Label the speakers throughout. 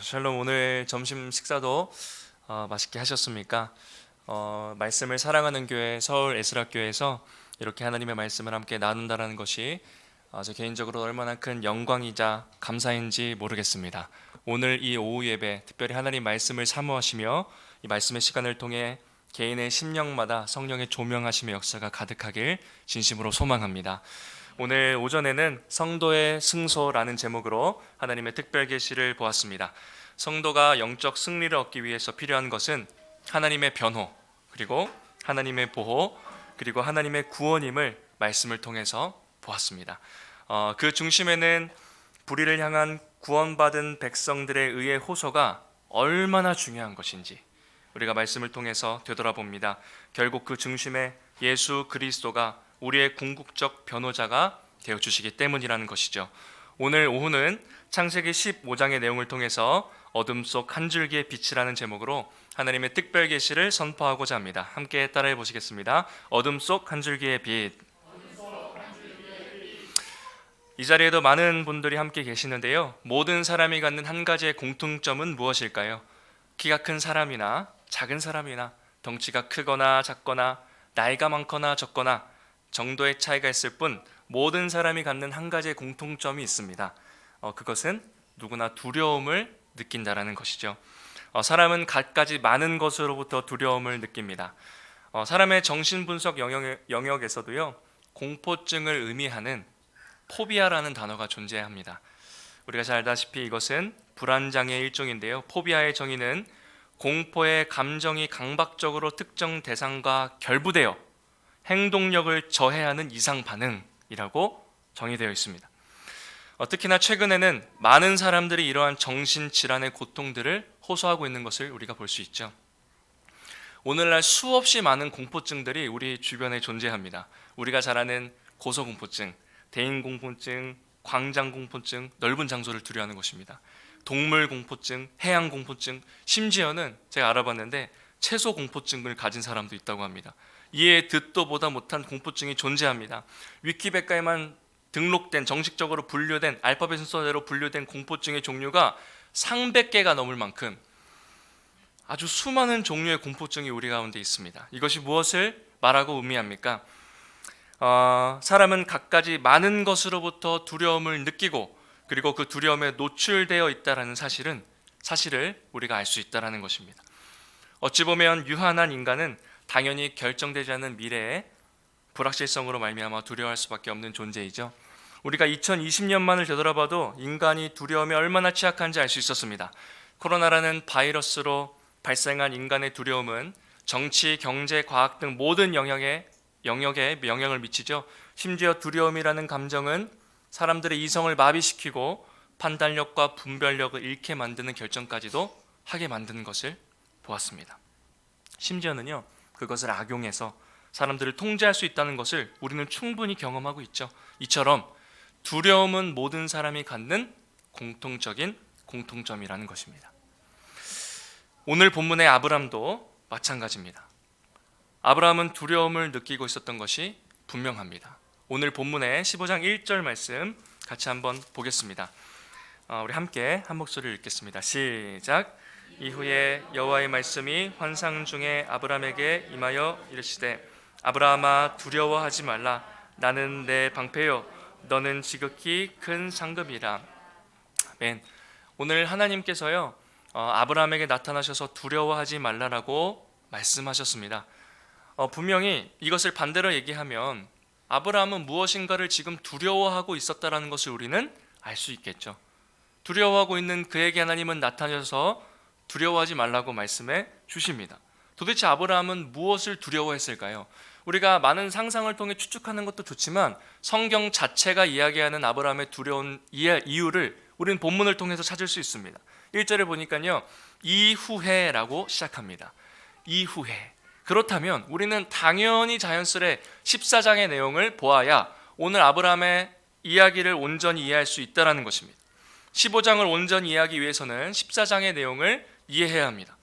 Speaker 1: 샬롬. 오늘 점심 식사도 맛있게 하셨습니까? 말씀을 사랑하는 교회 서울 에스라교회에서 이렇게 하나님의 말씀을 함께 나눈다라는 것이 저 개인적으로 얼마나 큰 영광이자 감사인지 모르겠습니다. 오늘 이 오후 예배 특별히 하나님 말씀을 사모하시며 이 말씀의 시간을 통해 개인의 심령마다 성령의 조명하심의 역사가 가득하길 진심으로 소망합니다. 오늘 오전에는 성도의 승소라는 제목으로 하나님의 특별 계시를 보았습니다. 성도가 영적 승리를 얻기 위해서 필요한 것은 하나님의 변호, 그리고 하나님의 보호, 그리고 하나님의 구원임을 말씀을 통해서 보았습니다. 그 중심에는 불의를 향한 구원받은 백성들에 의해 호소가 얼마나 중요한 것인지 우리가 말씀을 통해서 되돌아봅니다. 결국 그 중심에 예수 그리스도가 우리의 궁극적 변호자가 되어주시기 때문이라는 것이죠. 오늘 오후는 창세기 15장의 내용을 통해서 어둠 속 한 줄기의 빛이라는 제목으로 하나님의 특별 계시를 선포하고자 합니다. 함께 따라해 보시겠습니다. 어둠 속 한 줄기의 빛. 이 자리에도 많은 분들이 함께 계시는데요, 모든 사람이 갖는 한 가지의 공통점은 무엇일까요? 키가 큰 사람이나 작은 사람이나 덩치가 크거나 작거나 나이가 많거나 적거나 정도의 차이가 있을 뿐 모든 사람이 갖는 한 가지의 공통점이 있습니다. 그것은 누구나 두려움을 느낀다라는 것이죠. 사람은 갖가지 많은 것으로부터 두려움을 느낍니다. 사람의 정신분석 영역에서도요, 공포증을 의미하는 포비아라는 단어가 존재합니다. 우리가 잘 알다시피 이것은 불안장애의 일종인데요, 포비아의 정의는 공포의 감정이 강박적으로 특정 대상과 결부되어 행동력을 저해하는 이상 반응이라고 정의되어 있습니다. 특히나 최근에는 많은 사람들이 이러한 정신질환의 고통들을 호소하고 있는 것을 우리가 볼 수 있죠. 오늘날 수없이 많은 공포증들이 우리 주변에 존재합니다. 우리가 잘 아는 고소공포증, 대인공포증, 광장공포증, 넓은 장소를 두려워하는 것입니다. 동물공포증, 해양공포증, 심지어는 제가 알아봤는데 채소공포증을 가진 사람도 있다고 합니다. 이에 듣도 보다 못한 공포증이 존재합니다. 위키백과에만 등록된, 정식적으로 분류된, 알파벳 순서대로 분류된 공포증의 종류가 300개가 넘을 만큼 아주 수많은 종류의 공포증이 우리 가운데 있습니다. 이것이 무엇을 말하고 의미합니까? 사람은 갖가지 많은 것으로부터 두려움을 느끼고 그리고 그 두려움에 노출되어 있다는 사실을 우리가 알 수 있다는 것입니다. 어찌 보면 유한한 인간은 당연히 결정되지 않은 미래에 불확실성으로 말미암아 두려워할 수밖에 없는 존재이죠. 우리가 2020년만을 되돌아봐도 인간이 두려움에 얼마나 취약한지 알 수 있었습니다. 코로나라는 바이러스로 발생한 인간의 두려움은 정치, 경제, 과학 등 모든 영역에 영향을 미치죠. 심지어 두려움이라는 감정은 사람들의 이성을 마비시키고 판단력과 분별력을 잃게 만드는 결정까지도 하게 만드는 것을 보았습니다. 심지어는요, 그것을 악용해서 사람들을 통제할 수 있다는 것을 우리는 충분히 경험하고 있죠. 이처럼 두려움은 모든 사람이 갖는 공통적인 공통점이라는 것입니다. 오늘 본문의 아브람도 마찬가지입니다. 아브라함은 두려움을 느끼고 있었던 것이 분명합니다. 오늘 본문의 15장 1절 말씀 같이 한번 보겠습니다. 우리 함께 한 목소리를 읽겠습니다. 시작. 이후에 여호와의 말씀이 환상 중에 아브라함에게 임하여 이르시되 아브라함아 두려워하지 말라. 나는 내 방패요 너는 지극히 큰 상급이라. 아멘. 오늘 하나님께서요, 아브라함에게 나타나셔서 두려워하지 말라라고 말씀하셨습니다. 분명히 이것을 반대로 얘기하면 아브라함은 무엇인가를 지금 두려워하고 있었다라는 것을 우리는 알 수 있겠죠. 두려워하고 있는 그에게 하나님은 나타나셔서 두려워하지 말라고 말씀해 주십니다. 도대체 아브라함은 무엇을 두려워했을까요? 우리가 많은 상상을 통해 추측하는 것도 좋지만 성경 자체가 이야기하는 아브라함의 두려운 이유를 우리는 본문을 통해서 찾을 수 있습니다. 1절에 보니까요, 이후에라고 시작합니다. 이후에. 그렇다면 우리는 당연히 자연스레 14장의 내용을 보아야 오늘 아브라함의 이야기를 온전히 이해할 수 있다는 것입니다. 15장을 온전히 이해하기 위해서는 14장의 내용을 이해해야 합니다.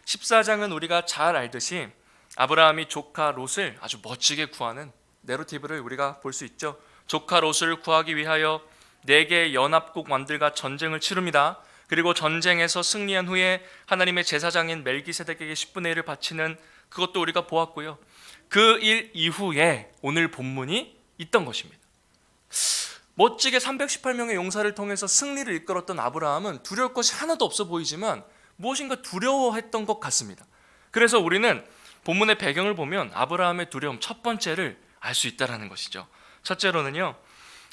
Speaker 1: 14장은 우리가 잘 알듯이 아브라함이 조카 롯을 아주 멋지게 구하는 내러티브를 우리가 볼 수 있죠. 조카 롯을 구하기 위하여 4개의 연합국 왕들과 전쟁을 치릅니다. 그리고 전쟁에서 승리한 후에 하나님의 제사장인 멜기세덱에게 10분의 1을 바치는 그것도 우리가 보았고요. 그 일 이후에 오늘 본문이 있던 것입니다. 멋지게 318명의 용사를 통해서 승리를 이끌었던 아브라함은 두려울 것이 하나도 없어 보이지만 무엇인가 두려워했던 것 같습니다. 그래서 우리는 본문의 배경을 보면 아브라함의 두려움 첫 번째를 알 수 있다는 것이죠. 첫째로는요,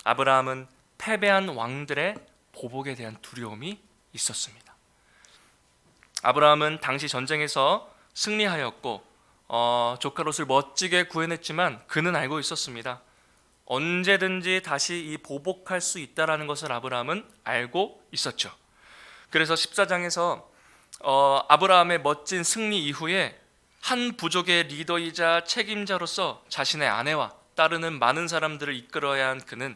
Speaker 1: 아브라함은 패배한 왕들의 보복에 대한 두려움이 있었습니다. 아브라함은 당시 전쟁에서 승리하였고 조카 롯을 멋지게 구해냈지만 그는 알고 있었습니다. 언제든지 다시 이 보복할 수 있다라는 것을 아브라함은 알고 있었죠. 그래서 14장에서 아브라함의 멋진 승리 이후에 한 부족의 리더이자 책임자로서 자신의 아내와 따르는 많은 사람들을 이끌어야 한 그는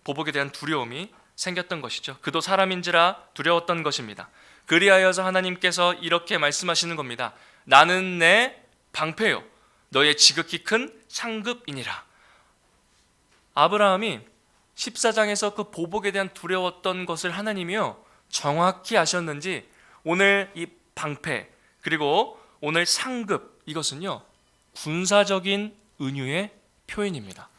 Speaker 1: 보복에 대한 두려움이 생겼던 것이죠. 그도 사람인지라 두려웠던 것입니다. 그리하여서 하나님께서 이렇게 말씀하시는 겁니다. 나는 내 방패요 너의 지극히 큰 상급이니라. 아브라함이 14장에서 그 보복에 대한 두려웠던 것을 하나님이요 정확히 아셨는지 오늘 이 방패 그리고 오늘 상급 이것은요 군사적인 은유의 표현입니다.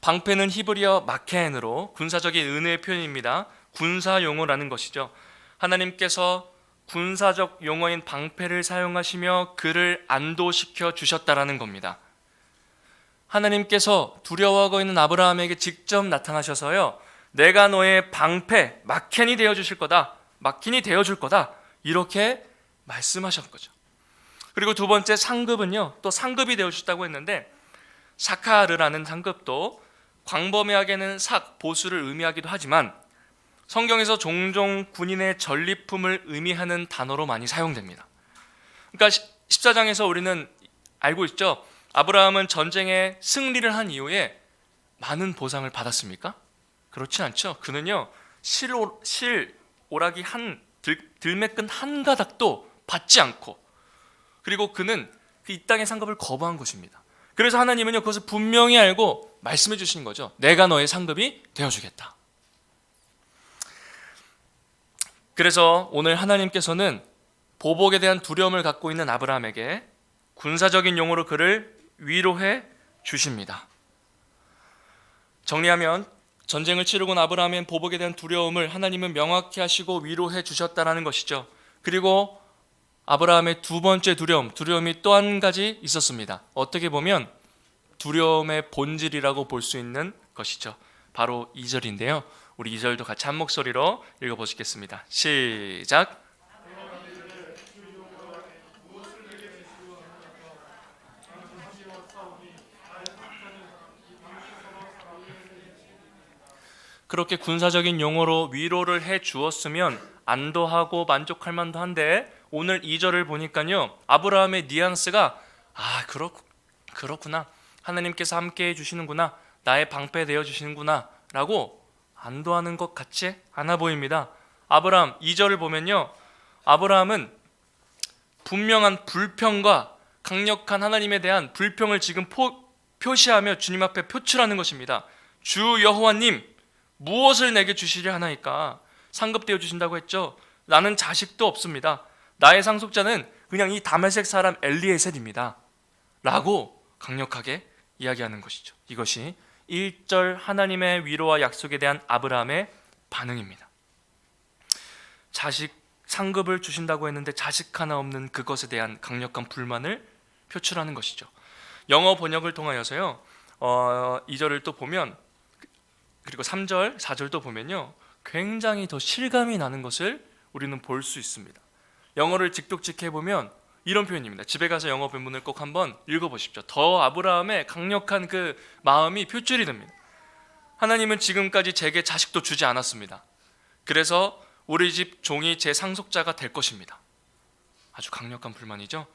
Speaker 1: 방패는 히브리어 마케엔으로 군사적인 은혜의 표현입니다. 군사 용어라는 것이죠. 하나님께서 군사적 용어인 방패를 사용하시며 그를 안도시켜 주셨다라는 겁니다. 하나님께서 두려워하고 있는 아브라함에게 직접 나타나셔서요 내가 너의 방패 마켄이 되어 주실 거다, 마킨이 되어 줄 거다 이렇게 말씀하셨던 거죠. 그리고 두 번째 상급은요 또 상급이 되어 주셨다고 했는데 사카르라는 상급도 광범위하게는 보수를 의미하기도 하지만 성경에서 종종 군인의 전리품을 의미하는 단어로 많이 사용됩니다. 그러니까 14장에서 우리는 알고 있죠. 아브라함은 전쟁에 승리를 한 이후에 많은 보상을 받았습니까? 그렇지 않죠. 그는요 오라기 들매끈 한 가닥도 받지 않고 그리고 그는 이 땅의 상급을 거부한 것입니다. 그래서 하나님은요 그것을 분명히 알고 말씀해 주신 거죠. 내가 너의 상급이 되어주겠다. 그래서 오늘 하나님께서는 보복에 대한 두려움을 갖고 있는 아브라함에게 군사적인 용어로 그를 위로해 주십니다. 정리하면 전쟁을 치르고 아브라함의 보복에 대한 두려움을 하나님은 명확히 하시고 위로해 주셨다라는 것이죠. 그리고 아브라함의 두 번째 두려움이 또 한 가지 있었습니다. 어떻게 보면 두려움의 본질이라고 볼 수 있는 것이죠. 바로 2절인데요. 우리 2절도 같이 한 목소리로 읽어보시겠습니다. 시작. 그렇게 군사적인 용어로 위로를 해 주었으면 안도하고 만족할 만도 한데 오늘 2절을 보니까요 아브라함의 뉘앙스가 그렇구나 하나님께서 함께 해주시는구나 나의 방패 되어 주시는구나 라고 안도하는 것 같지 않아 보입니다. 아브라함 2절을 보면요 아브라함은 분명한 불평과 강력한 하나님에 대한 불평을 지금 표시하며 주님 앞에 표출하는 것입니다. 주 여호와님 무엇을 내게 주시려 하나이까? 상급되어 주신다고 했죠. 나는 자식도 없습니다. 나의 상속자는 그냥 이 다메섹 사람 엘리에셀입니다 라고 강력하게 이야기하는 것이죠. 이것이 1절 하나님의 위로와 약속에 대한 아브라함의 반응입니다. 자식 상급을 주신다고 했는데 자식 하나 없는 그것에 대한 강력한 불만을 표출하는 것이죠. 영어 번역을 통하여서요 2절을 또 보면 그리고 3절, 4절도 보면요 굉장히 더 실감이 나는 것을 우리는 볼 수 있습니다. 영어를 직독직해보면 이런 표현입니다. 집에 가서 영어 본문을 꼭 한번 읽어보십시오. 더 아브라함의 강력한 그 마음이 표출이 됩니다. 하나님은 지금까지 제게 자식도 주지 않았습니다. 그래서 우리 집 종이 제 상속자가 될 것입니다. 아주 강력한 불만이죠.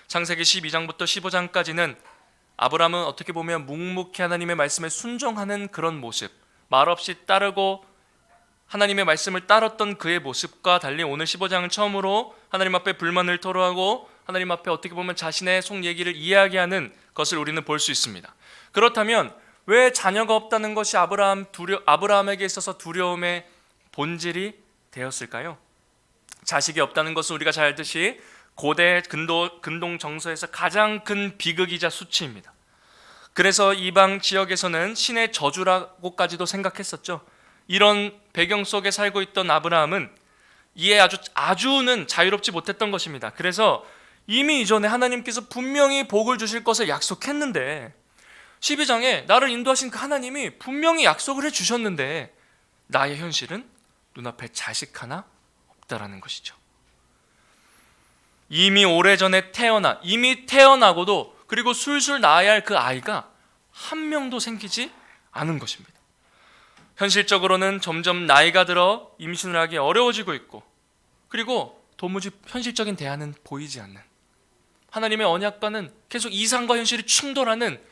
Speaker 1: 창세기 12장부터 15장까지는 아브라함은 어떻게 보면 묵묵히 하나님의 말씀에 순종하는 그런 모습, 말없이 따르고 하나님의 말씀을 따랐던 그의 모습과 달리 오늘 15장은 처음으로 하나님 앞에 불만을 토로하고 하나님 앞에 어떻게 보면 자신의 속 얘기를 이야기하는 것을 우리는 볼 수 있습니다. 그렇다면 왜 자녀가 없다는 것이 아브라함에게 있어서 두려움의 본질이 되었을까요? 자식이 없다는 것은 우리가 잘 알듯이 고대 근동 정서에서 가장 큰 비극이자 수치입니다. 그래서 이방 지역에서는 신의 저주라고까지도 생각했었죠. 이런 배경 속에 살고 있던 아브라함은 이에 아주는 자유롭지 못했던 것입니다. 그래서 이미 이전에 하나님께서 분명히 복을 주실 것을 약속했는데 12장에 나를 인도하신 그 하나님이 분명히 약속을 해주셨는데 나의 현실은 눈앞에 자식 하나 없다라는 것이죠. 이미 오래전에 이미 태어나고도 그리고 술술 낳아야 할 그 아이가 한 명도 생기지 않은 것입니다. 현실적으로는 점점 나이가 들어 임신을 하기 어려워지고 있고 그리고 도무지 현실적인 대안은 보이지 않는 하나님의 언약과는 계속 이상과 현실이 충돌하는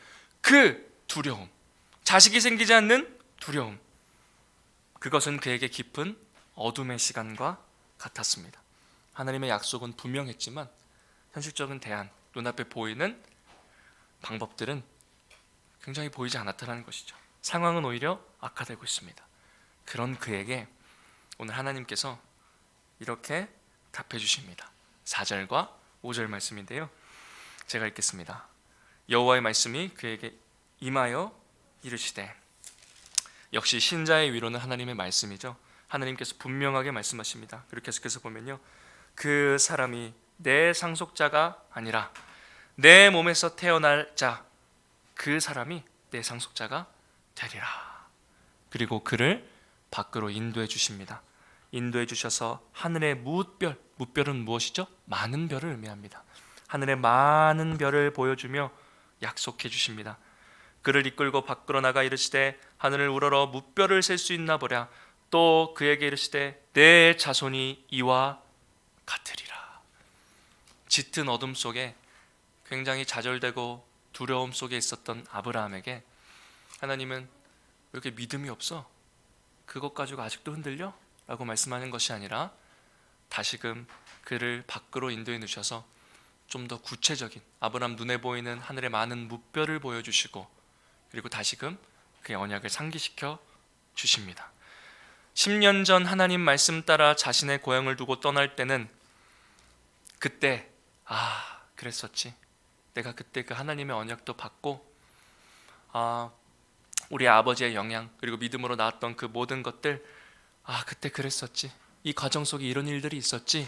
Speaker 1: 그 두려움, 자식이 생기지 않는 두려움, 그것은 그에게 깊은 어둠의 시간과 같았습니다. 하나님의 약속은 분명했지만 현실적인 대안, 눈앞에 보이는 방법들은 굉장히 보이지 않았다는 것이죠. 상황은 오히려 악화되고 있습니다. 그런 그에게 오늘 하나님께서 이렇게 답해 주십니다. 4절과 5절 말씀인데요, 제가 읽겠습니다. 여호와의 말씀이 그에게 임하여 이르시되, 역시 신자의 위로는 하나님의 말씀이죠. 하나님께서 분명하게 말씀하십니다. 그렇게 계속해서 보면요, 그 사람이 내 상속자가 아니라 내 몸에서 태어날 자, 그 사람이 내 상속자가 되리라. 그리고 그를 밖으로 인도해 주십니다. 인도해 주셔서 하늘의 뭇별은 무엇이죠? 많은 별을 의미합니다. 하늘의 많은 별을 보여주며 약속해 주십니다. 그를 이끌고 밖으로 나가 이르시되 하늘을 우러러 뭇별을 셀 수 있나 보랴. 또 그에게 이르시되 내 자손이 이와 같으리라. 짙은 어둠 속에 굉장히 좌절되고 두려움 속에 있었던 아브라함에게 하나님은 왜 이렇게 믿음이 없어? 그것 가지고 아직도 흔들려? 라고 말씀하는 것이 아니라 다시금 그를 밖으로 인도해 주셔서 좀 더 구체적인 아브라함 눈에 보이는 하늘의 많은 뭇별을 보여주시고 그리고 다시금 그의 언약을 상기시켜 주십니다. 10년 전 하나님 말씀 따라 자신의 고향을 두고 떠날 때는 그때 그랬었지, 내가 그때 그 하나님의 언약도 받고 우리 아버지의 영향 그리고 믿음으로 나왔던 그 모든 것들, 그때 그랬었지, 이 과정 속에 이런 일들이 있었지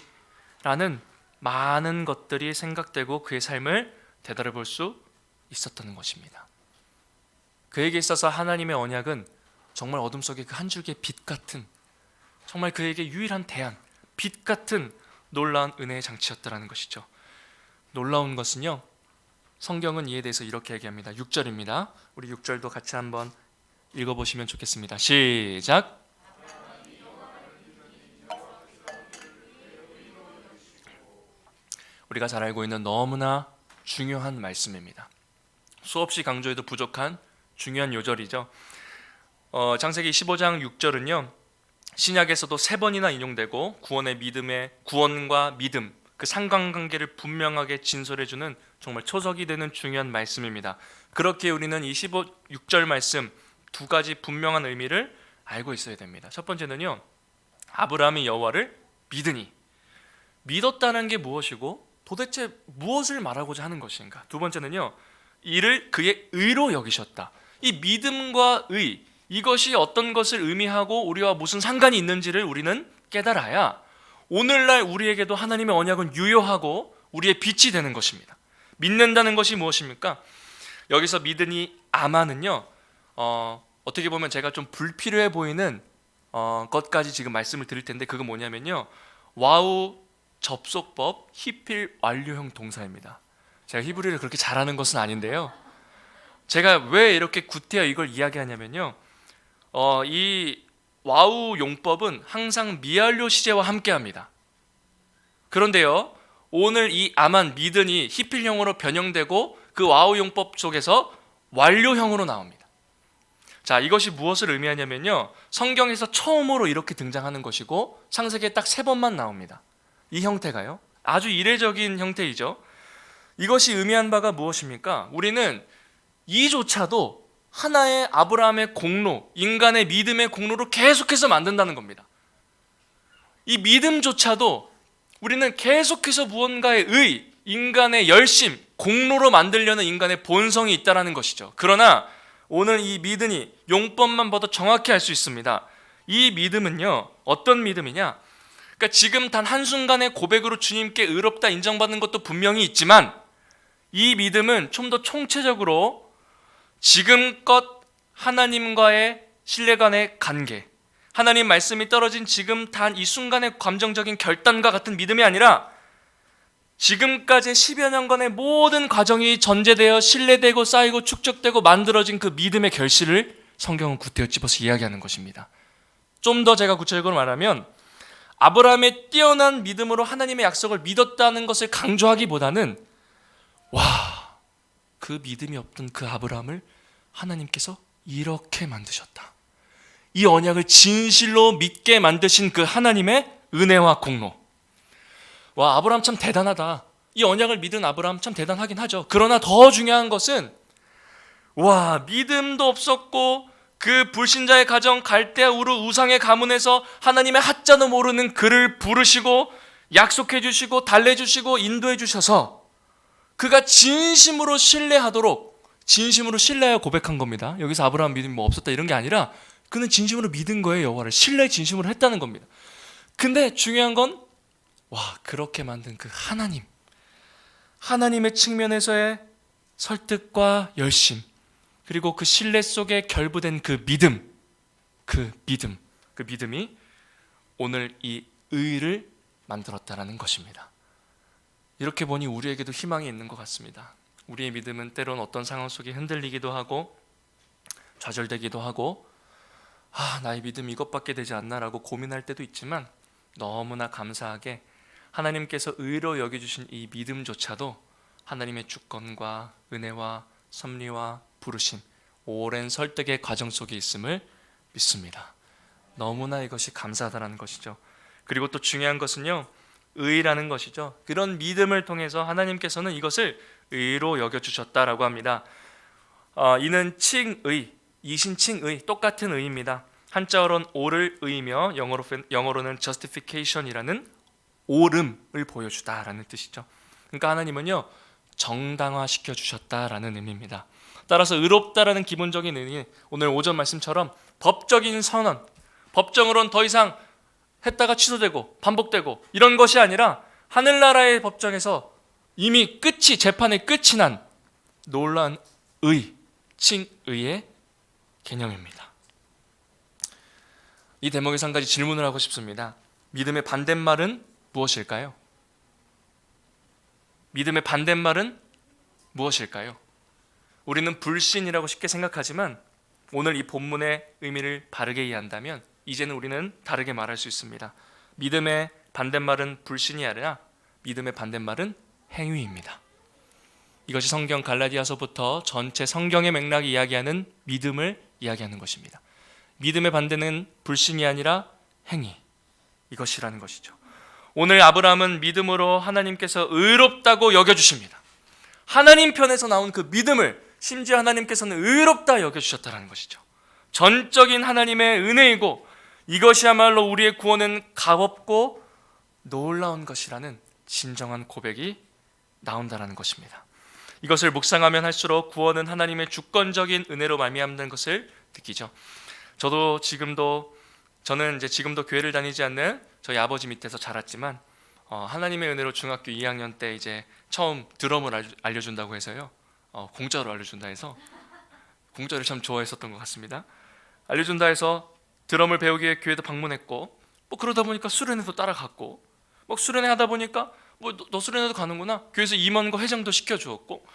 Speaker 1: 라는 많은 것들이 생각되고 그의 삶을 되돌아볼 수 있었다는 것입니다. 그에게 있어서 하나님의 언약은 정말 어둠 속에 그 한 줄기의 빛 같은, 정말 그에게 유일한 대안, 빛 같은 놀라운 은혜의 장치였다는 것이죠. 놀라운 것은요, 성경은 이에 대해서 이렇게 얘기합니다. 6절입니다. 우리 6절도 같이 한번 읽어보시면 좋겠습니다. 시작. 우리가 잘 알고 있는 너무나 중요한 말씀입니다. 수없이 강조해도 부족한 중요한 요절이죠. 창세기 15장 6절은요, 신약에서도 3번이나 인용되고 구원과 믿음, 그 상관관계를 분명하게 진설해주는 정말 초석이 되는 중요한 말씀입니다. 그렇게 우리는 이 6절 말씀 두 가지 분명한 의미를 알고 있어야 됩니다. 첫 번째는요, 아브라함이 여호와를 믿으니, 믿었다는 게 무엇이고 도대체 무엇을 말하고자 하는 것인가. 두 번째는요, 이를 그의 의로 여기셨다. 이 믿음과 의, 이것이 어떤 것을 의미하고 우리와 무슨 상관이 있는지를 우리는 깨달아야 오늘날 우리에게도 하나님의 언약은 유효하고 우리의 빛이 되는 것입니다. 믿는다는 것이 무엇입니까? 여기서 믿으니 아마는요, 어떻게 보면 제가 좀 불필요해 보이는 것까지 지금 말씀을 드릴 텐데, 그거 뭐냐면요, 와우 접속법 히필 완료형 동사입니다. 제가 히브리를 그렇게 잘하는 것은 아닌데요, 제가 왜 이렇게 구태여 이걸 이야기하냐면요, 이 와우 용법은 항상 미완료 시제와 함께합니다. 그런데요, 오늘 이 아만 믿으니 히필형으로 변형되고 그 와우 용법 속에서 완료형으로 나옵니다. 자, 이것이 무엇을 의미하냐면요, 성경에서 처음으로 이렇게 등장하는 것이고 창세기에 딱 3번만 나옵니다. 이 형태가요, 아주 이례적인 형태이죠. 이것이 의미한 바가 무엇입니까? 우리는 이조차도 하나의 아브라함의 공로, 인간의 믿음의 공로로 계속해서 만든다는 겁니다. 이 믿음조차도 우리는 계속해서 무언가의 의, 인간의 열심, 공로로 만들려는 인간의 본성이 있다는 것이죠. 그러나 오늘 이 믿음이 용법만 봐도 정확히 알 수 있습니다. 이 믿음은요, 어떤 믿음이냐? 그러니까 지금 단 한순간의 고백으로 주님께 의롭다 인정받는 것도 분명히 있지만, 이 믿음은 좀 더 총체적으로 지금껏 하나님과의 신뢰간의 관계, 하나님 말씀이 떨어진 지금 단 이 순간의 감정적인 결단과 같은 믿음이 아니라 지금까지 10여 년간의 모든 과정이 전제되어 신뢰되고 쌓이고 축적되고 만들어진 그 믿음의 결실을 성경은 구태여 집어서 이야기하는 것입니다. 좀 더 제가 구체적으로 말하면 아브라함의 뛰어난 믿음으로 하나님의 약속을 믿었다는 것을 강조하기보다는 그 믿음이 없던 그 아브라함을 하나님께서 이렇게 만드셨다. 이 언약을 진실로 믿게 만드신 그 하나님의 은혜와 공로. 아브라함 참 대단하다. 이 언약을 믿은 아브라함 참 대단하긴 하죠. 그러나 더 중요한 것은 믿음도 없었고 그 불신자의 가정 갈대아 우르 우상의 가문에서 하나님의 하자도 모르는 그를 부르시고 약속해 주시고 달래 주시고 인도해 주셔서 그가 진심으로 신뢰하도록, 진심으로 신뢰하여 고백한 겁니다. 여기서 아브라함 믿음이 없었다 이런 게 아니라 그는 진심으로 믿은 거예요. 여호와를 신뢰 진심으로 했다는 겁니다. 근데 중요한 건 그렇게 만든 그 하나님의 측면에서의 설득과 열심, 그리고 그 신뢰 속에 결부된 그 믿음이 오늘 이 의를 만들었다라는 것입니다. 이렇게 보니 우리에게도 희망이 있는 것 같습니다. 우리의 믿음은 때론 어떤 상황 속에 흔들리기도 하고 좌절되기도 하고 나의 믿음이 이것밖에 되지 않나라고 고민할 때도 있지만, 너무나 감사하게 하나님께서 의로 여겨주신 이 믿음조차도 하나님의 주권과 은혜와 섭리와 부르심, 오랜 설득의 과정 속에 있음을 믿습니다. 너무나 이것이 감사하다는 것이죠. 그리고 또 중요한 것은요, 의라는 것이죠. 그런 믿음을 통해서 하나님께서는 이것을 의로 여겨주셨다라고 합니다. 이는 칭의, 이신칭의, 똑같은 의입니다. 한자어로는 오를 의이며 영어로는 justification이라는 옳음을 보여주다라는 뜻이죠. 그러니까 하나님은요, 정당화시켜 주셨다라는 의미입니다. 따라서 의롭다라는 기본적인 의미, 오늘 오전 말씀처럼 법적인 선언, 법정으로는 더 이상 했다가 취소되고 반복되고 이런 것이 아니라 하늘나라의 법정에서 이미 재판의 끝이 난 놀라운 의, 칭의의 개념입니다. 이 대목에서 한 가지 질문을 하고 싶습니다. 믿음의 반대말은 무엇일까요? 믿음의 반대말은 무엇일까요? 우리는 불신이라고 쉽게 생각하지만 오늘 이 본문의 의미를 바르게 이해한다면 이제는 우리는 다르게 말할 수 있습니다. 믿음의 반대말은 불신이 아니라 믿음의 반대말은 행위입니다. 이것이 성경 갈라디아서부터 전체 성경의 맥락이 이야기하는 믿음을 이야기하는 것입니다. 믿음의 반대는 불신이 아니라 행위, 이것이라는 것이죠. 오늘 아브라함은 믿음으로 하나님께서 의롭다고 여겨주십니다. 하나님 편에서 나온 그 믿음을 심지어 하나님께서는 의롭다 여겨주셨다는 것이죠. 전적인 하나님의 은혜이고 이것이야말로 우리의 구원은 값없고 놀라운 것이라는 진정한 고백이 나온다는 것입니다. 이것을 묵상하면 할수록 구원은 하나님의 주권적인 은혜로 말미암는 것을 느끼죠. 저는 지금도 교회를 다니지 않는 저희 아버지 밑에서 자랐지만 하나님의 은혜로 중학교 2학년 때 이제 처음 드럼을 알려준다고 해서요, 공짜로 알려준다 해서 공짜를 참 좋아했었던 것 같습니다. 알려준다 해서 드럼을 배우기 위해 교회도 방문했고, 그러다 보니까 수련회도 따라갔고, 수련회 하다 보니까 너 수련회도 가는구나, 교회에서 임원과 회장도 시켜주었고,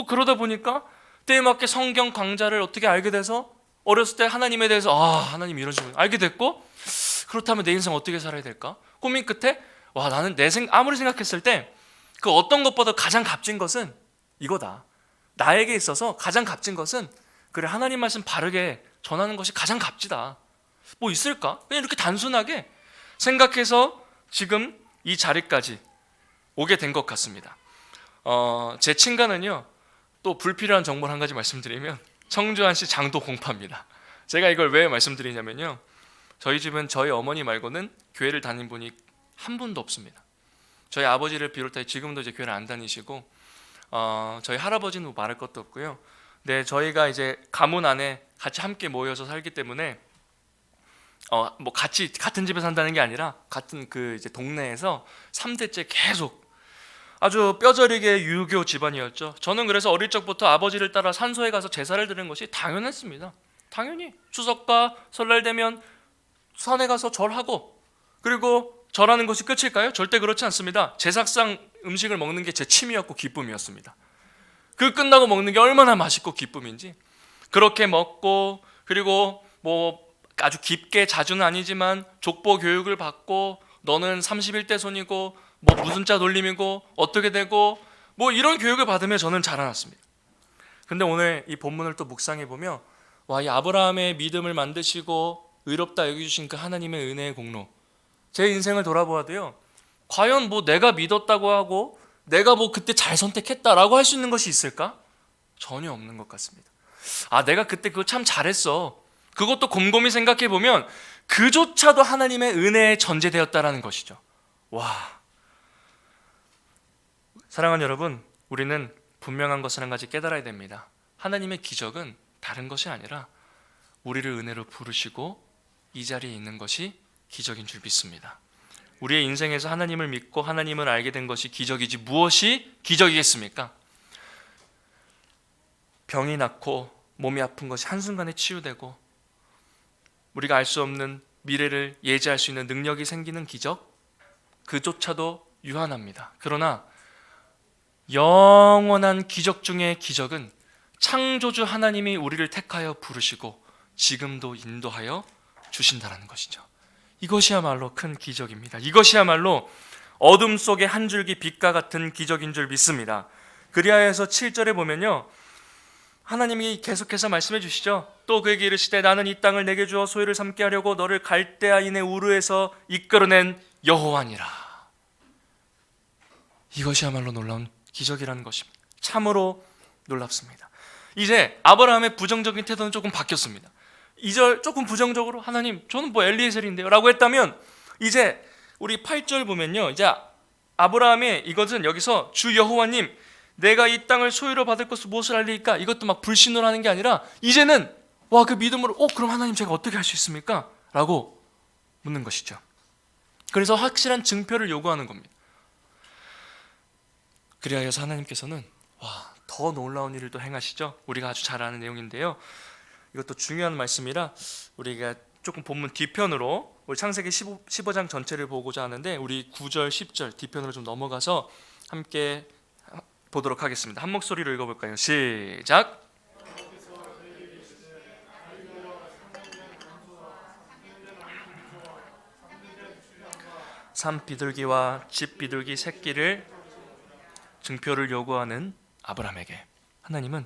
Speaker 1: 그러다 보니까 때에 맞게 성경 강좌를 어떻게 알게 돼서 어렸을 때 하나님에 대해서 하나님 이런 식으로 알게 됐고, 그렇다면 내 인생 어떻게 살아야 될까 고민 끝에 나는 아무리 생각했을 때 그 어떤 것보다 가장 값진 것은 이거다. 나에게 있어서 가장 값진 것은 그래, 하나님 말씀 바르게 전하는 것이 가장 값지다. 있을까? 그냥 이렇게 단순하게 생각해서 지금 이 자리까지 오게 된 것 같습니다. 제 친가는요, 또 불필요한 정보를 한 가지 말씀드리면 청주안시 장도 공파입니다. 제가 이걸 왜 말씀드리냐면요, 저희 집은 저희 어머니 말고는 교회를 다닌 분이 한 분도 없습니다. 저희 아버지를 비롯해 지금도 이제 교회를 안 다니시고 저희 할아버지는 뭐 말할 것도 없고요. 네, 저희가 이제 가문 안에 같이 함께 모여서 살기 때문에 뭐 같이 같은 집에 산다는 게 아니라 같은 그 이제 동네에서 3대째 계속 아주 뼈저리게 유교 집안이었죠. 저는 그래서 어릴 적부터 아버지를 따라 산소에 가서 제사를 드리는 것이 당연했습니다. 당연히 추석과 설날 되면 산에 가서 절하고, 그리고 절하는 것이 끝일까요? 절대 그렇지 않습니다. 제사상 음식을 먹는 게 제 취미였고 기쁨이었습니다. 그 끝나고 먹는 게 얼마나 맛있고 기쁨인지 그렇게 먹고, 그리고 뭐 아주 깊게 자주는 아니지만 족보 교육을 받고, 너는 31대 손이고 뭐 무슨 자 돌림이고 어떻게 되고 뭐 이런 교육을 받으며 저는 자라났습니다. 근데 오늘 이 본문을 또 묵상해 보면 이 아브라함의 믿음을 만드시고 의롭다 여기주신 그 하나님의 은혜의 공로, 제 인생을 돌아보아도요, 과연 뭐 내가 믿었다고 하고 내가 뭐 그때 잘 선택했다라고 할 수 있는 것이 있을까? 전혀 없는 것 같습니다. 내가 그때 그거 참 잘했어, 그것도 곰곰이 생각해 보면 그조차도 하나님의 은혜에 전제되었다라는 것이죠. 사랑하는 여러분, 우리는 분명한 것을 한 가지 깨달아야 됩니다. 하나님의 기적은 다른 것이 아니라 우리를 은혜로 부르시고 이 자리에 있는 것이 기적인 줄 믿습니다. 우리의 인생에서 하나님을 믿고 하나님을 알게 된 것이 기적이지 무엇이 기적이겠습니까? 병이 낫고 몸이 아픈 것이 한순간에 치유되고 우리가 알 수 없는 미래를 예지할 수 있는 능력이 생기는 기적, 그조차도 유한합니다. 그러나 영원한 기적 중의 기적은 창조주 하나님이 우리를 택하여 부르시고 지금도 인도하여 주신다는 것이죠. 이것이야말로 큰 기적입니다. 이것이야말로 어둠 속의 한 줄기 빛과 같은 기적인 줄 믿습니다. 그리하여서 7절에 보면요, 하나님이 계속해서 말씀해 주시죠. 또 그에게 이르시되 나는 이 땅을 내게 주어 소유를 삼게 하려고 너를 갈대아인의 우르에서 이끌어낸 여호와니라. 이것이야말로 놀라운 기적이라는 것입니다. 참으로 놀랍습니다. 이제 아브라함의 부정적인 태도는 조금 바뀌었습니다. 2절 조금 부정적으로 하나님 저는 뭐 엘리에셀인데요 라고 했다면, 이제 우리 8절 보면요, 이제 아브라함이 이것은 여기서 주 여호와님 내가 이 땅을 소유로 받을 것을 무엇을 알리까, 이것도 막 불신으로 하는 게 아니라 이제는 그 믿음으로 그럼 하나님 제가 어떻게 할 수 있습니까? 라고 묻는 것이죠. 그래서 확실한 증표를 요구하는 겁니다. 그리하여서 하나님께서는 더 놀라운 일을 또 행하시죠. 우리가 아주 잘 아는 내용인데요, 이것도 중요한 말씀이라 우리가 조금 본문 뒤편으로 우리 창세기 15장 전체를 보고자 하는데 우리 9절 10절 뒤편으로 좀 넘어가서 함께 보도록 하겠습니다. 한 목소리로 읽어볼까요? 시작. 산 비둘기와 집 비둘기 새끼를 증표를 요구하는 아브라함에게 하나님은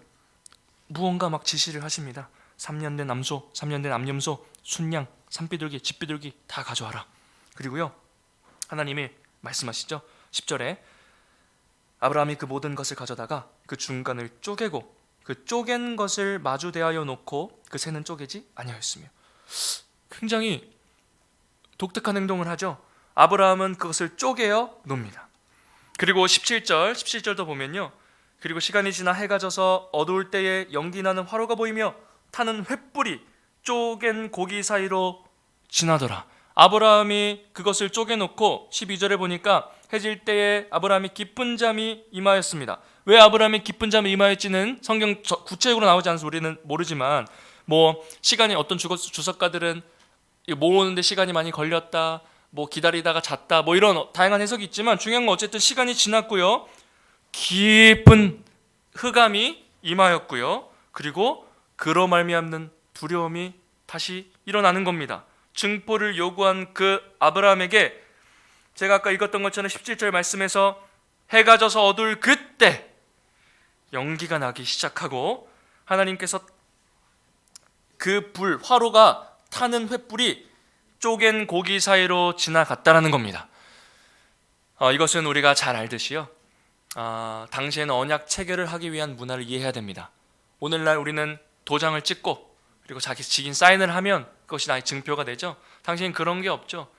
Speaker 1: 무언가 막 지시를 하십니다. 3년 된 암소, 3년 된 암염소, 순양, 산비둘기, 집비둘기 다 가져와라. 그리고요, 하나님이 말씀하시죠. 10절에 아브라함이 그 모든 것을 가져다가 그 중간을 쪼개고 그 쪼갠 것을 마주 대하여 놓고 그 새는 쪼개지 아니하였으며. 굉장히 독특한 행동을 하죠. 아브라함은 그것을 쪼개어 놓습니다. 그리고 17절도 보면요, 그리고 시간이 지나 해가 져서 어두울 때에 연기나는 화로가 보이며 타는 횃불이 쪼갠 고기 사이로 지나더라. 아브라함이 그것을 쪼개놓고 12절에 보니까 해질 때에 아브라함이 깊은 잠이 임하였습니다. 왜 아브라함이 깊은 잠이 임하였지는 성경 구체적으로 나오지 않아서 우리는 모르지만, 뭐 시간이 어떤 주석가들은 모으는데 시간이 많이 걸렸다, 뭐 기다리다가 잤다, 뭐 이런 다양한 해석이 있지만 중요한 건 어쨌든 시간이 지났고요, 깊은 흑암이 임하였고요, 그리고 그로 말미암는 두려움이 다시 일어나는 겁니다. 증포를 요구한 그 아브라함에게 제가 아까 읽었던 것처럼 17절 말씀에서 해가 져서 어두울 그때 연기가 나기 시작하고 하나님께서 그 화로가 타는 횃불이 쪼갠 고기 사이로 지나갔다라는 겁니다. 이것은 우리가 잘 알듯이요, 당시에는 언약 체결을 하기 위한 문화를 이해해야 됩니다. 오늘날 우리는 도장을 찍고 그리고 자기 직인 사인을 하면 그것이 나의 증표가 되죠. 당시에는 그런 게 없죠.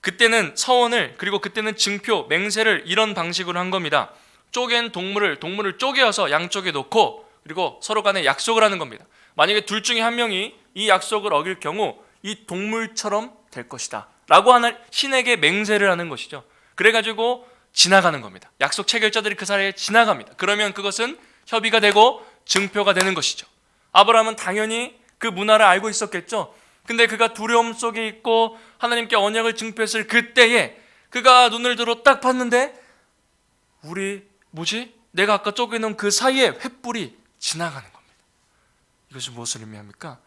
Speaker 1: 그때는 서원을, 그리고 그때는 증표, 맹세를 이런 방식으로 한 겁니다. 쪼갠 동물을 쪼개어서 양쪽에 놓고 그리고 서로 간에 약속을 하는 겁니다. 만약에 둘 중에 한 명이 이 약속을 어길 경우 이 동물처럼 될 것이다 라고 하는 신에게 맹세를 하는 것이죠. 그래가지고 지나가는 겁니다. 약속 체결자들이 그 사이에 지나갑니다. 그러면 그것은 협의가 되고 증표가 되는 것이죠. 아브라함은 당연히 그 문화를 알고 있었겠죠. 근데 그가 두려움 속에 있고 하나님께 언약을 증표했을 그때에 그가 눈을 들어 딱 봤는데 내가 아까 쪼개놓은 그 사이에 횃불이 지나가는 겁니다. 이것이 무엇을 의미합니까?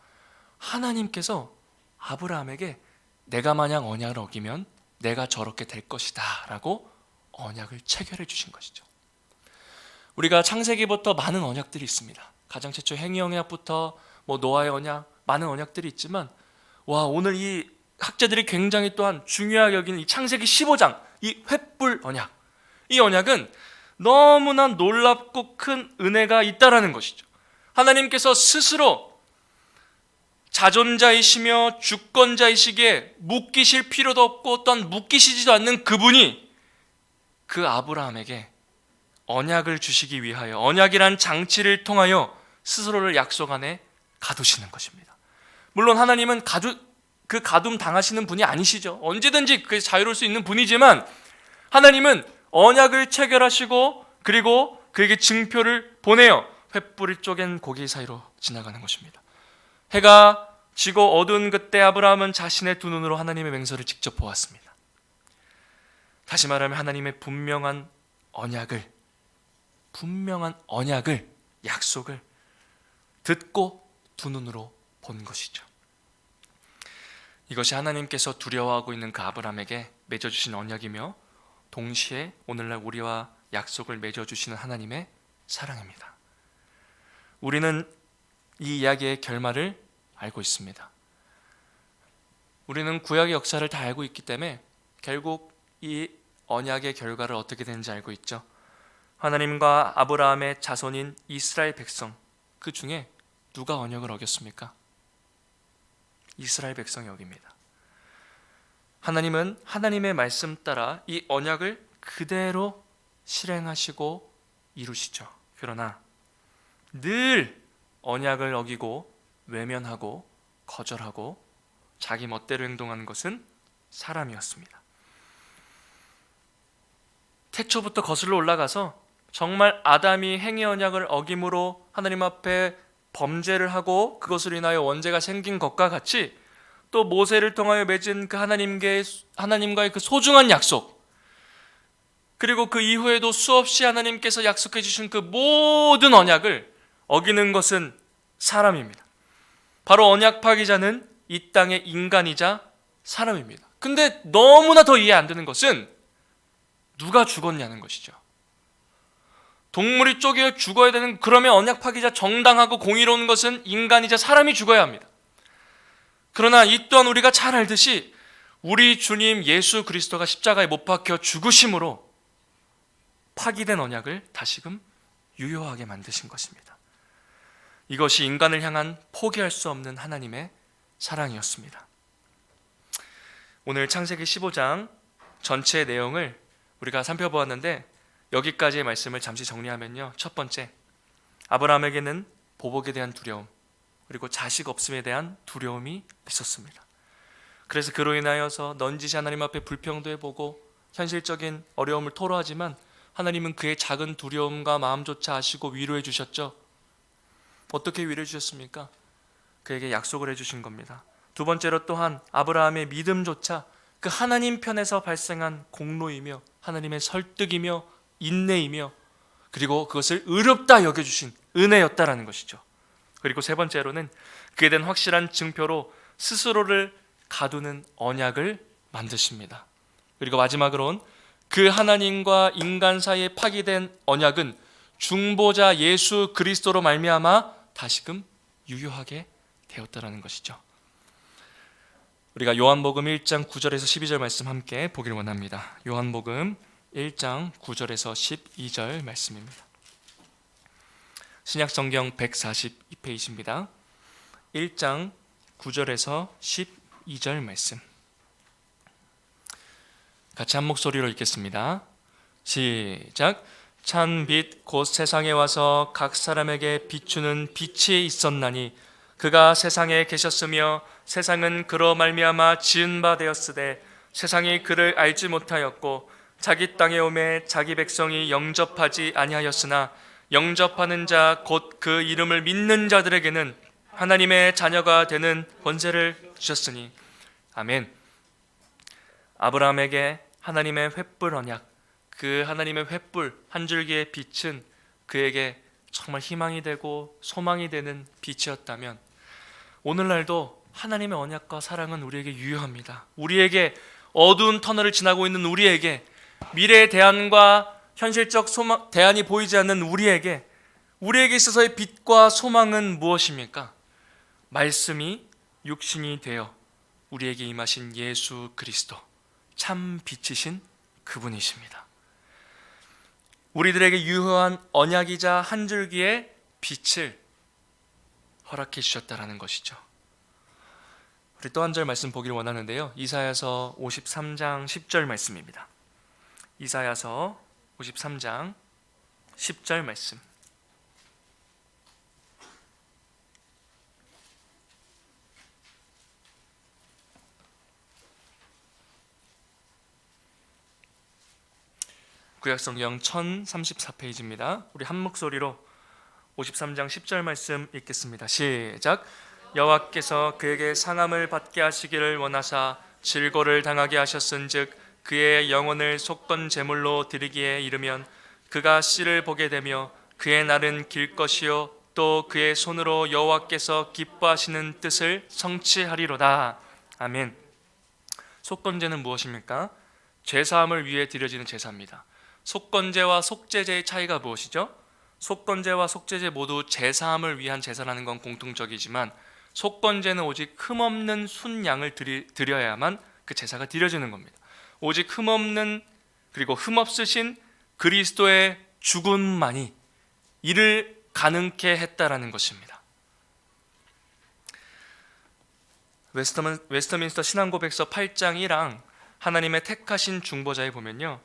Speaker 1: 하나님께서 아브라함에게 내가 만약 언약을 어기면 내가 저렇게 될 것이다 라고 언약을 체결해 주신 것이죠. 우리가 창세기부터 많은 언약들이 있습니다. 가장 최초 행위 언약부터 노아의 언약, 많은 언약들이 있지만 오늘 이 학자들이 굉장히 또한 중요하게 여기는 이 창세기 15장 이 횃불 언약, 이 언약은 너무나 놀랍고 큰 은혜가 있다라는 것이죠. 하나님께서 스스로 자존자이시며 주권자이시기에 묶이실 필요도 없고 또한 묶이시지도 않는 그분이 그 아브라함에게 언약을 주시기 위하여 언약이란 장치를 통하여 스스로를 약속 안에 가두시는 것입니다. 물론 하나님은 그 가둠 당하시는 분이 아니시죠. 언제든지 자유로울 수 있는 분이지만 하나님은 언약을 체결하시고 그리고 그에게 증표를 보내어 횃불이 쪼갠 고기 사이로 지나가는 것입니다. 해가 지고 어두운 그때 아브라함은 자신의 두 눈으로 하나님의 맹세를 직접 보았습니다. 다시 말하면 하나님의 분명한 언약을, 약속을 듣고 두 눈으로 본 것이죠. 이것이 하나님께서 두려워하고 있는 그 아브라함에게 맺어주신 언약이며 동시에 오늘날 우리와 약속을 맺어주시는 하나님의 사랑입니다. 우리는 이 이야기의 결말을 알고 있습니다. 우리는 구약의 역사를 다 알고 있기 때문에 결국 이 언약의 결과를 어떻게 되는지 알고 있죠. 하나님과 아브라함의 자손인 이스라엘 백성, 그 중에 누가 언약을 어겼습니까? 이스라엘 백성이 어깁니다. 하나님은 하나님의 말씀 따라 이 언약을 그대로 실행하시고 이루시죠. 그러나 늘 언약을 어기고 외면하고 거절하고 자기 멋대로 행동하는 것은 사람이었습니다. 태초부터 거슬러 올라가서 정말 아담이 행위 언약을 어김으로 하나님 앞에 범죄를 하고 그것으로 인하여 원죄가 생긴 것과 같이 또 모세를 통하여 맺은 그 하나님과의 그 소중한 약속, 그리고 그 이후에도 수없이 하나님께서 약속해 주신 그 모든 언약을 어기는 것은 사람입니다. 바로 언약 파기자는 이 땅의 인간이자 사람입니다. 근데 너무나 더 이해 안 되는 것은 누가 죽었냐는 것이죠. 동물이 쪼개어 죽어야 되는, 그러면 언약 파기자 정당하고 공의로운 것은 인간이자 사람이 죽어야 합니다. 그러나 이 또한 우리가 잘 알듯이 우리 주님 예수 그리스도가 십자가에 못 박혀 죽으심으로 파기된 언약을 다시금 유효하게 만드신 것입니다. 이것이 인간을 향한 포기할 수 없는 하나님의 사랑이었습니다. 오늘 창세기 15장 전체의 내용을 우리가 살펴보았는데 여기까지의 말씀을 잠시 정리하면요, 첫 번째, 아브라함에게는 보복에 대한 두려움, 그리고 자식 없음에 대한 두려움이 있었습니다. 그래서 그로 인하여서 넌지시 하나님 앞에 불평도 해보고 현실적인 어려움을 토로하지만 하나님은 그의 작은 두려움과 마음조차 아시고 위로해 주셨죠. 어떻게 위로해 주셨습니까? 그에게 약속을 해주신 겁니다. 두 번째로 또한 아브라함의 믿음조차 그 하나님 편에서 발생한 공로이며 하나님의 설득이며 인내이며 그리고 그것을 의롭다 여겨주신 은혜였다라는 것이죠. 그리고 세 번째로는 그에 대한 확실한 증표로 스스로를 가두는 언약을 만드십니다. 그리고 마지막으로는 그 하나님과 인간 사이에 파기된 언약은 중보자 예수 그리스도로 말미암아 다시금 유효하게 되었다라는 것이죠. 우리가 요한복음 1장 9절에서 12절 말씀 함께 보기를 원합니다. 요한복음 1장 9절에서 12절 말씀입니다. 신약성경 142페이지입니다. 1장 9절에서 12절 말씀. 같이 한 목소리로 읽겠습니다. 시작. 찬 빛 곧 세상에 와서 각 사람에게 비추는 빛이 있었나니 그가 세상에 계셨으며 세상은 그로 말미암아 지은 바 되었으되 세상이 그를 알지 못하였고 자기 땅에 오매 자기 백성이 영접하지 아니하였으나 영접하는 자 곧 그 이름을 믿는 자들에게는 하나님의 자녀가 되는 권세를 주셨으니. 아멘. 아브라함에게 하나님의 횃불 언약, 그 하나님의 횃불 한 줄기의 빛은 그에게 정말 희망이 되고 소망이 되는 빛이었다면, 오늘날도 하나님의 언약과 사랑은 우리에게 유효합니다. 우리에게 어두운 터널을 지나고 있는 우리에게, 미래의 대안과 현실적 대안이 보이지 않는 우리에게 있어서의 빛과 소망은 무엇입니까? 말씀이 육신이 되어 우리에게 임하신 예수 그리스도, 참 빛이신 그분이십니다. 우리들에게 유효한 언약이자 한 줄기의 빛을 허락해 주셨다라는 것이죠. 우리 또 한 절 말씀 보기를 원하는데요, 이사야서 53장 10절 말씀입니다. 이사야서 53장 10절 말씀. 구약성경 1034페이지입니다. 우리 한 목소리로 53장 10절 말씀 읽겠습니다. 시작. 여호와께서 그에게 상함을 받게 하시기를 원하사 질고를 당하게 하셨은즉 그의 영혼을 속건 제물로 드리기에 이르면 그가 씨를 보게 되며 그의 날은 길 것이요 또 그의 손으로 여호와께서 기뻐하시는 뜻을 성취하리로다. 아멘. 속건제는 무엇입니까? 죄사함을 위해 드려지는 제사입니다. 속건제와 속죄제의 차이가 무엇이죠? 속건제와 속죄제 모두 제사함을 위한 제사라는 건 공통적이지만, 속건제는 오직 흠없는 순양을 드려야만 그 제사가 드려지는 겁니다. 오직 흠없는, 그리고 흠없으신 그리스도의 죽음만이 이를 가능케 했다라는 것입니다. 웨스터민스터 신앙고백서 8장 1항 하나님의 택하신 중보자에 보면요,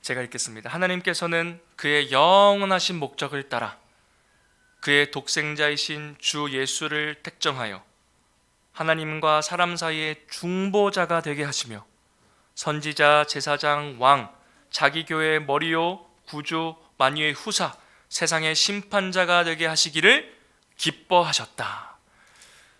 Speaker 1: 제가 읽겠습니다. 하나님께서는 그의 영원하신 목적을 따라 그의 독생자이신 주 예수를 택정하여 하나님과 사람 사이의 중보자가 되게 하시며 선지자, 제사장, 왕, 자기 교회의 머리요 구주, 만유의 후사, 세상의 심판자가 되게 하시기를 기뻐하셨다.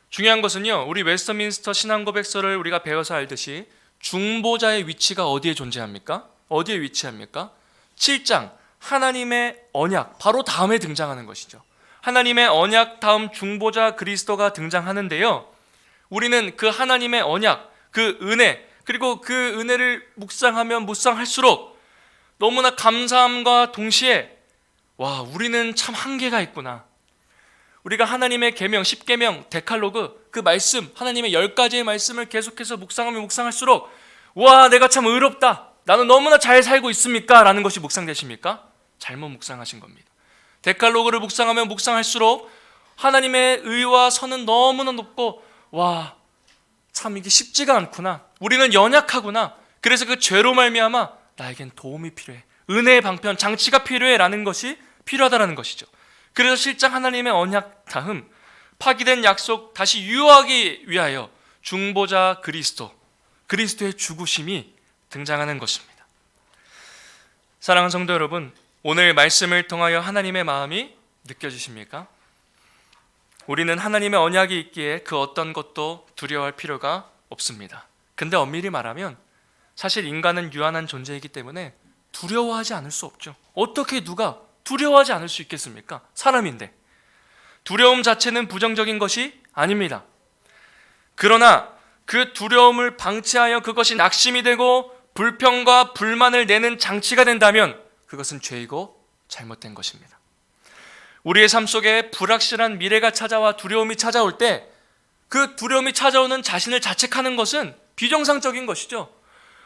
Speaker 1: 중요한 것은요, 우리 웨스터민스터 신앙고백서를 우리가 배워서 알듯이 중보자의 위치가 어디에 존재합니까? 어디에 위치합니까? 7장 하나님의 언약 바로 다음에 등장하는 것이죠. 하나님의 언약 다음 중보자 그리스도가 등장하는데요, 우리는 그 하나님의 언약, 그 은혜, 그리고 그 은혜를 묵상하면 묵상할수록 너무나 감사함과 동시에 와, 우리는 참 한계가 있구나. 우리가 하나님의 계명, 10계명, 데칼로그, 그 말씀, 하나님의 10가지의 말씀을 계속해서 묵상하면 묵상할수록 와, 내가 참 의롭다, 나는 너무나 잘 살고 있습니까? 라는 것이 묵상되십니까? 잘못 묵상하신 겁니다. 데칼로그를 묵상하면 묵상할수록 하나님의 의와 선은 너무나 높고 와, 참 이게 쉽지가 않구나, 우리는 연약하구나, 그래서 그 죄로 말미암아 나에겐 도움이 필요해, 은혜의 방편, 장치가 필요해 라는 것이 필요하다라는 것이죠. 그래서 실장 하나님의 언약 다음 파기된 약속 다시 유효하기 위하여 중보자 그리스도의 죽으심이 등장하는 것입니다. 사랑하는 성도 여러분, 오늘 말씀을 통하여 하나님의 마음이 느껴지십니까? 우리는 하나님의 언약이 있기에 그 어떤 것도 두려워할 필요가 없습니다. 근데 엄밀히 말하면 사실 인간은 유한한 존재이기 때문에 두려워하지 않을 수 없죠. 어떻게 누가 두려워하지 않을 수 있겠습니까? 사람인데. 두려움 자체는 부정적인 것이 아닙니다. 그러나 그 두려움을 방치하여 그것이 낙심이 되고 불평과 불만을 내는 장치가 된다면 그것은 죄이고 잘못된 것입니다. 우리의 삶 속에 불확실한 미래가 찾아와 두려움이 찾아올 때 그 두려움이 찾아오는 자신을 자책하는 것은 비정상적인 것이죠.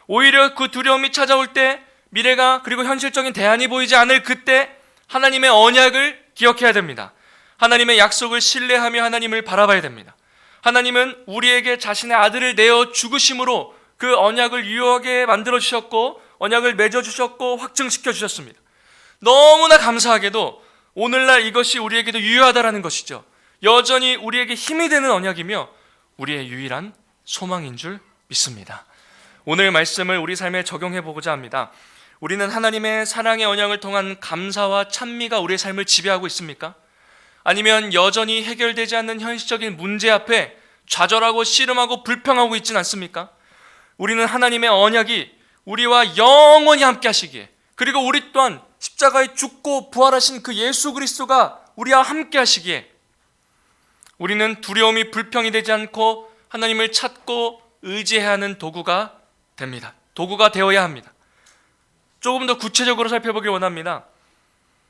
Speaker 1: 오히려 그 두려움이 찾아올 때 미래가, 그리고 현실적인 대안이 보이지 않을 그때 하나님의 언약을 기억해야 됩니다. 하나님의 약속을 신뢰하며 하나님을 바라봐야 됩니다. 하나님은 우리에게 자신의 아들을 내어 죽으심으로 그 언약을 유효하게 만들어 주셨고 언약을 맺어 주셨고 확증시켜 주셨습니다. 너무나 감사하게도 오늘날 이것이 우리에게도 유효하다라는 것이죠. 여전히 우리에게 힘이 되는 언약이며 우리의 유일한 소망인 줄 믿습니다. 오늘 말씀을 우리 삶에 적용해 보고자 합니다. 우리는 하나님의 사랑의 언약을 통한 감사와 찬미가 우리의 삶을 지배하고 있습니까? 아니면 여전히 해결되지 않는 현실적인 문제 앞에 좌절하고 씨름하고 불평하고 있지는 않습니까? 우리는 하나님의 언약이 우리와 영원히 함께 하시기에, 그리고 우리 또한 십자가에 죽고 부활하신 그 예수 그리스도가 우리와 함께 하시기에 우리는 두려움이 불평이 되지 않고 하나님을 찾고 의지해야 하는 도구가 됩니다. 도구가 되어야 합니다. 조금 더 구체적으로 살펴보길 원합니다.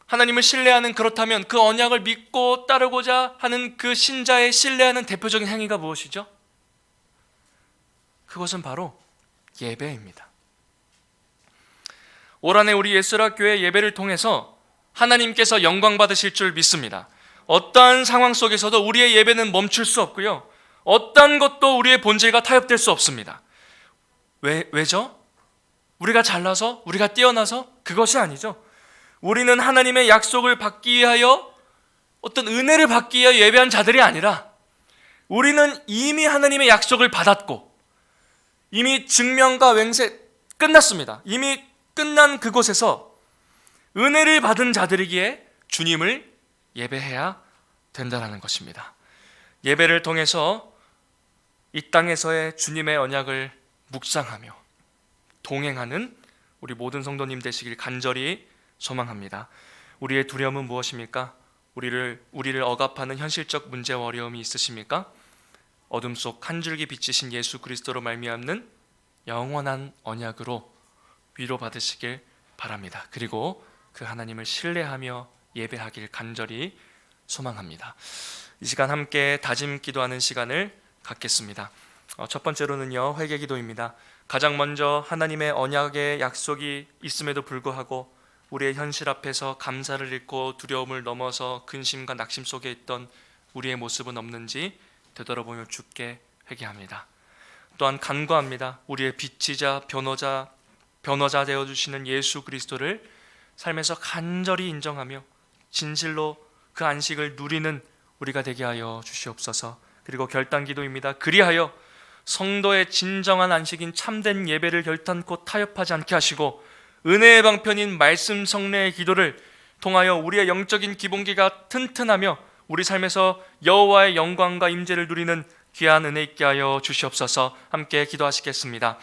Speaker 1: 하나님을 신뢰하는, 그렇다면 그 언약을 믿고 따르고자 하는 그 신자의 신뢰하는 대표적인 행위가 무엇이죠? 그것은 바로 예배입니다. 올 한해 우리 예술학교의 예배를 통해서 하나님께서 영광 받으실 줄 믿습니다. 어떠한 상황 속에서도 우리의 예배는 멈출 수 없고요, 어떠한 것도 우리의 본질과 타협될 수 없습니다. 왜죠? 우리가 잘나서? 우리가 뛰어나서? 그것이 아니죠. 우리는 하나님의 약속을 받기 위하여, 어떤 은혜를 받기 위하여 예배한 자들이 아니라 우리는 이미 하나님의 약속을 받았고 이미 증명과 맹세 끝났습니다. 이미 끝난 그곳에서 은혜를 받은 자들이기에 주님을 예배해야 된다는 것입니다. 예배를 통해서 이 땅에서의 주님의 언약을 묵상하며 동행하는 우리 모든 성도님 되시길 간절히 소망합니다. 우리의 두려움은 무엇입니까? 우리를 억압하는 현실적 문제와 어려움이 있으십니까? 어둠 속 한 줄기 비치신 예수 그리스도로 말미암는 영원한 언약으로 위로받으시길 바랍니다. 그리고 그 하나님을 신뢰하며 예배하길 간절히 소망합니다. 이 시간 함께 다짐 기도하는 시간을 갖겠습니다. 첫 번째로는요, 회개 기도입니다. 가장 먼저 하나님의 언약의 약속이 있음에도 불구하고 우리의 현실 앞에서 감사를 잃고 두려움을 넘어서 근심과 낙심 속에 있던 우리의 모습은 없는지 되돌아보며 주께 회개합니다. 또한 간구합니다. 우리의 빛이자 변호자 되어주시는 예수 그리스도를 삶에서 간절히 인정하며 진실로 그 안식을 누리는 우리가 되게 하여 주시옵소서. 그리고 결단 기도입니다. 그리하여 성도의 진정한 안식인 참된 예배를 결단코 타협하지 않게 하시고 은혜의 방편인 말씀 성례의 기도를 통하여 우리의 영적인 기본기가 튼튼하며 우리 삶에서 여호와의 영광과 임재를 누리는 귀한 은혜 있게 하여 주시옵소서. 함께 기도하시겠습니다.